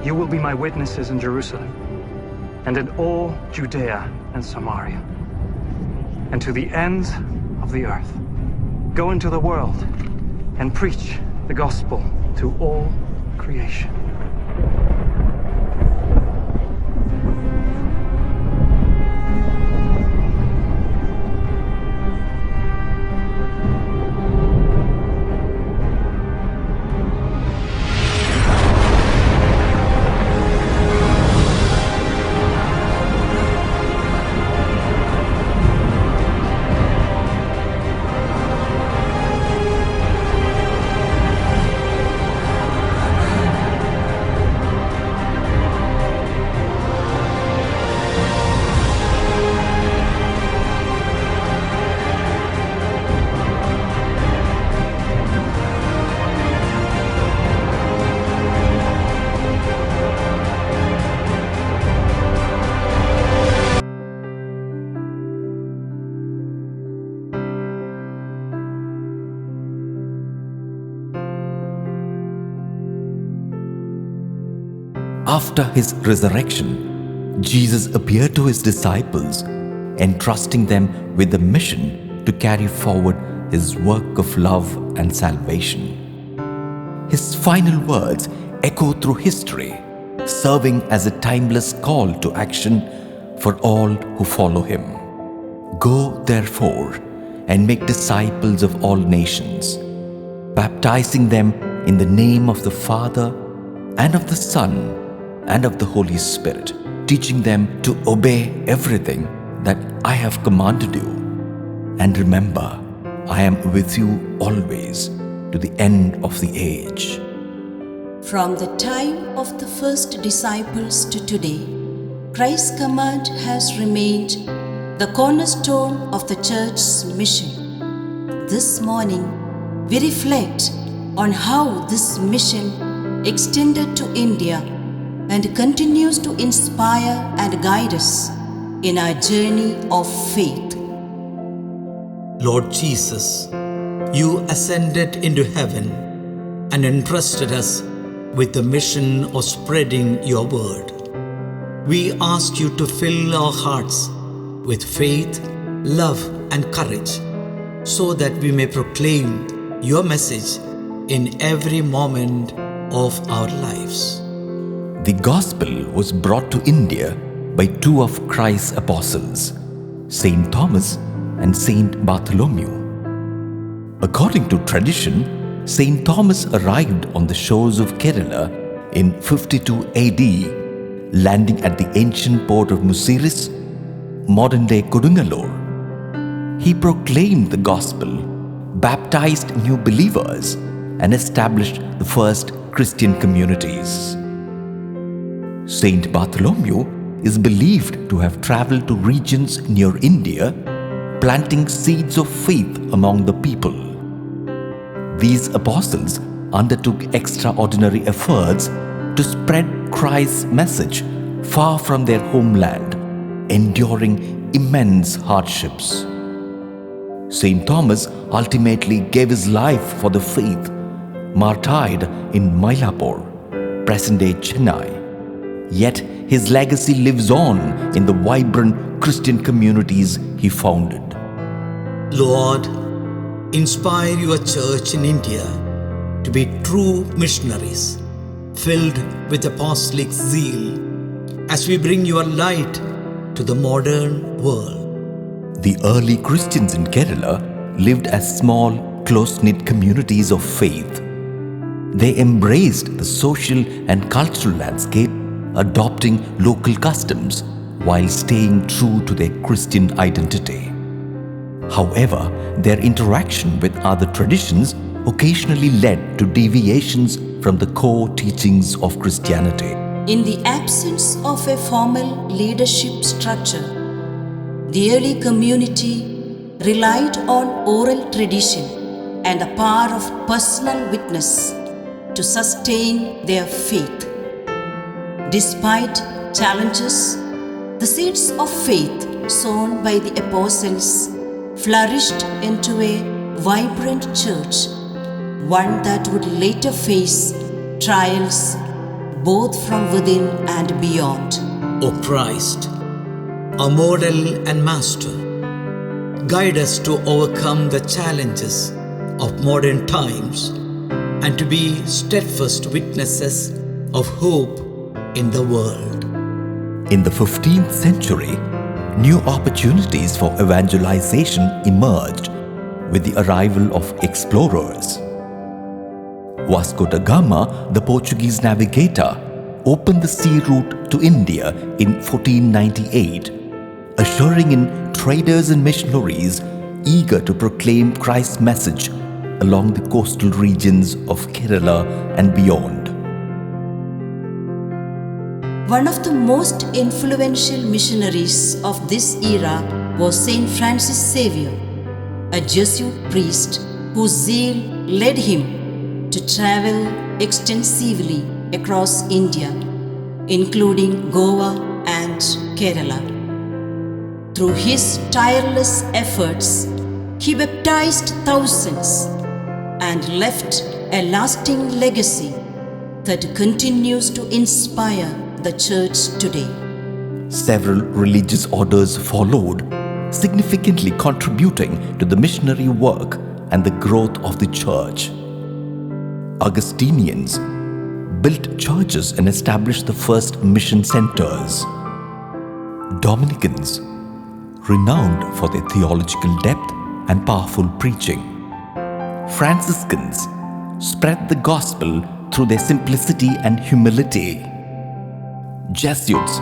You will be my witnesses in Jerusalem, and in all Judea and Samaria, and to the ends of the earth. Go into the world and preach the gospel to all creation. After his resurrection, Jesus appeared to his disciples, entrusting them with the mission to carry forward his work of love and salvation. His final words echo through history, serving as a timeless call to action for all who follow him. Go, therefore, and make disciples of all nations, baptizing them in the name of the Father and of the Son and of the Holy Spirit, teaching them to obey everything that I have commanded you. And remember, I am with you always to the end of the age. From the time of the first disciples to today, Christ's command has remained the cornerstone of the Church's mission. This morning, we reflect on how this mission extended to India and continues to inspire and guide us in our journey of faith. Lord Jesus, you ascended into heaven and entrusted us with the mission of spreading your word. We ask you to fill our hearts with faith, love, and courage, so that we may proclaim your message in every moment of our lives. The gospel was brought to India by two of Christ's apostles, Saint Thomas and Saint Bartholomew. According to tradition, Saint Thomas arrived on the shores of Kerala in 52 AD, landing at the ancient port of Muziris, modern-day Kodungalore. He proclaimed the gospel, baptized new believers, and established the first Christian communities. Saint Bartholomew is believed to have traveled to regions near India, planting seeds of faith among the people. These apostles undertook extraordinary efforts to spread Christ's message far from their homeland, enduring immense hardships. Saint Thomas ultimately gave his life for the faith, martyred in Mylapore, present-day Chennai. Yet his legacy lives on in the vibrant Christian communities he founded. Lord, inspire your church in India to be true missionaries, filled with apostolic zeal, as we bring your light to the modern world. The early Christians in Kerala lived as small, close-knit communities of faith. They embraced the social and cultural landscape, adopting local customs while staying true to their Christian identity. However, their interaction with other traditions occasionally led to deviations from the core teachings of Christianity. In the absence of a formal leadership structure, the early community relied on oral tradition and the power of personal witness to sustain their faith. Despite challenges, the seeds of faith sown by the apostles flourished into a vibrant church, one that would later face trials, both from within and beyond. O Christ, our model and master, guide us to overcome the challenges of modern times and to be steadfast witnesses of hope in the world. In the 15th century, new opportunities for evangelization emerged with the arrival of explorers. Vasco da Gama, the Portuguese navigator, opened the sea route to India in 1498, ushering in traders and missionaries eager to proclaim Christ's message along the coastal regions of Kerala and beyond. One of the most influential missionaries of this era was Saint Francis Xavier, a Jesuit priest whose zeal led him to travel extensively across India, including Goa and Kerala. Through his tireless efforts, he baptized thousands and left a lasting legacy that continues to inspire the church today. Several religious orders followed, significantly contributing to the missionary work and the growth of the church. Augustinians built churches and established the first mission centers. Dominicans, renowned for their theological depth and powerful preaching. Franciscans spread the gospel through their simplicity and humility. Jesuits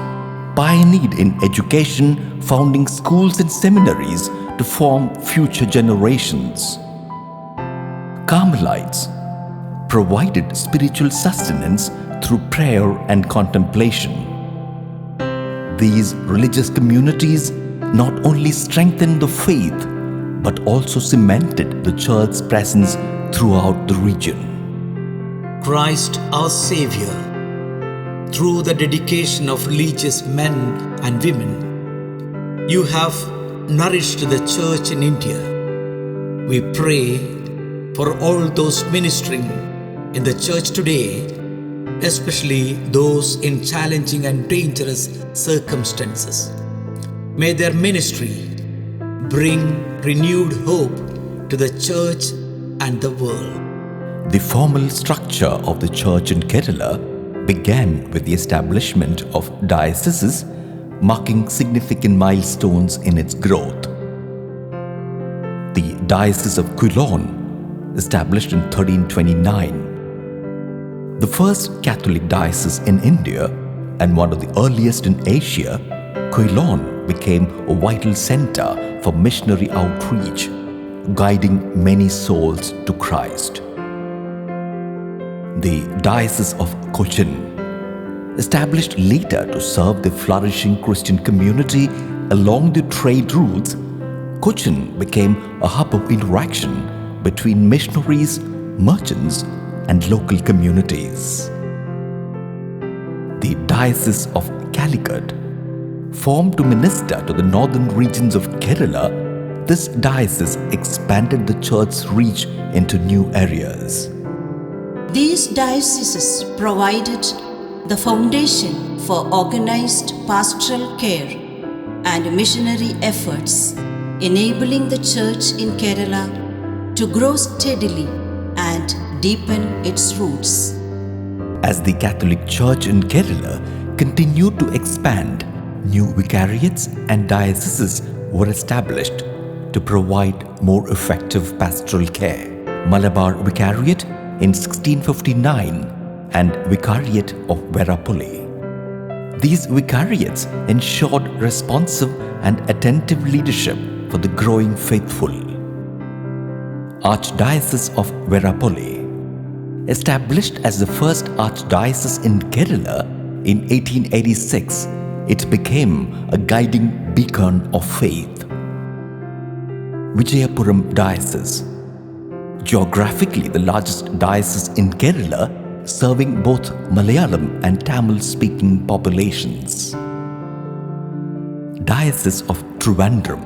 pioneered in education, founding schools and seminaries to form future generations. Carmelites provided spiritual sustenance through prayer and contemplation. These religious communities not only strengthened the faith but also cemented the church's presence throughout the region. Christ our Savior, through the dedication of religious men and women, you have nourished the church in India. We pray for all those ministering in the church today, especially those in challenging and dangerous circumstances. May their ministry bring renewed hope to the church and the world. The formal structure of the church in Kerala began with the establishment of dioceses, marking significant milestones in its growth. The Diocese of Quilon, established in 1329. The first Catholic diocese in India and one of the earliest in Asia, Quilon became a vital center for missionary outreach, guiding many souls to Christ. The Diocese of Cochin, established later to serve the flourishing Christian community along the trade routes, Cochin became a hub of interaction between missionaries, merchants, and local communities. The Diocese of Calicut, formed to minister to the northern regions of Kerala, this diocese expanded the church's reach into new areas. These dioceses provided the foundation for organized pastoral care and missionary efforts, enabling the church in Kerala to grow steadily and deepen its roots. As the Catholic Church in Kerala continued to expand, new vicariates and dioceses were established to provide more effective pastoral care. Malabar Vicariate in 1659 and Vicariate of Verapolli. These vicariates ensured responsive and attentive leadership for the growing faithful. Archdiocese of Verapolli, established as the first archdiocese in Kerala in 1886, it became a guiding beacon of faith. Vijayapuram Diocese, geographically the largest diocese in Kerala, serving both Malayalam and Tamil-speaking populations. Diocese of Trivandrum,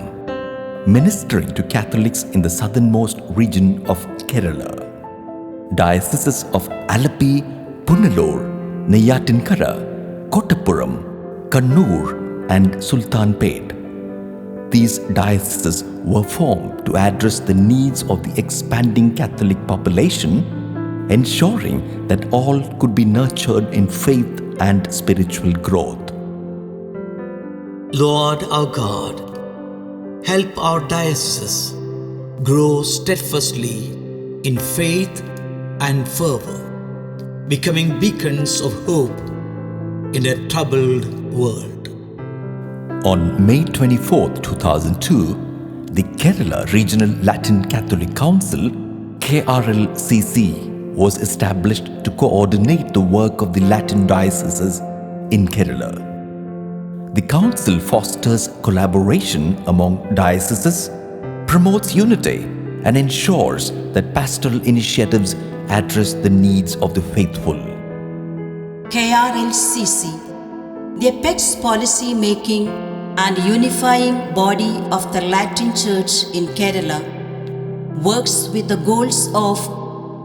ministering to Catholics in the southernmost region of Kerala. Dioceses of Alleppey, Punnalur, Neyatankara, Kottapuram, Kannur and Sultanpet. These dioceses were formed to address the needs of the expanding Catholic population, ensuring that all could be nurtured in faith and spiritual growth. Lord our God, help our dioceses grow steadfastly in faith and fervor, becoming beacons of hope in a troubled world. On May 24, 2002, the Kerala Regional Latin Catholic Council, KLCC, was established to coordinate the work of the Latin dioceses in Kerala. The council fosters collaboration among dioceses, promotes unity, and ensures that pastoral initiatives address the needs of the faithful. KLCC, the apex policy making and unifying body of the Latin Church in Kerala, works with the goals of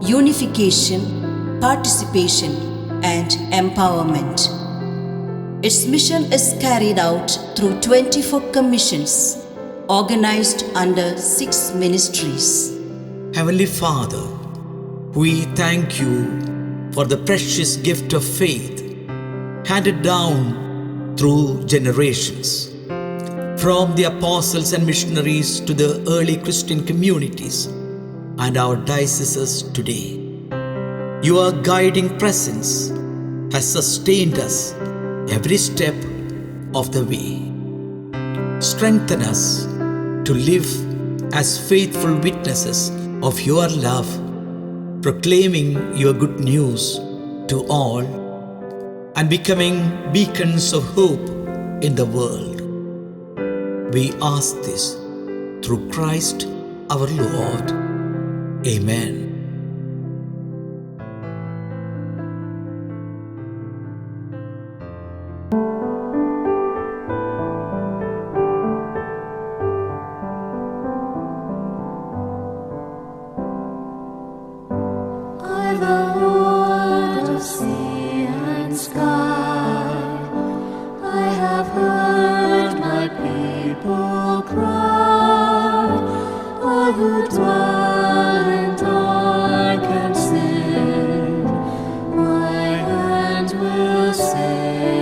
unification, participation, and empowerment. Its mission is carried out through 24 commissions organized under 6 ministries. Heavenly Father, we thank you for the precious gift of faith handed down through generations. From the apostles and missionaries to the early Christian communities and our dioceses today, your guiding presence has sustained us every step of the way. Strengthen us to live as faithful witnesses of your love, proclaiming your good news to all and becoming beacons of hope in the world. We ask this through Christ our Lord. Amen. I've a word of sea and sky. I have heard my people cry. All who dwell in dark and sin, my hand will say.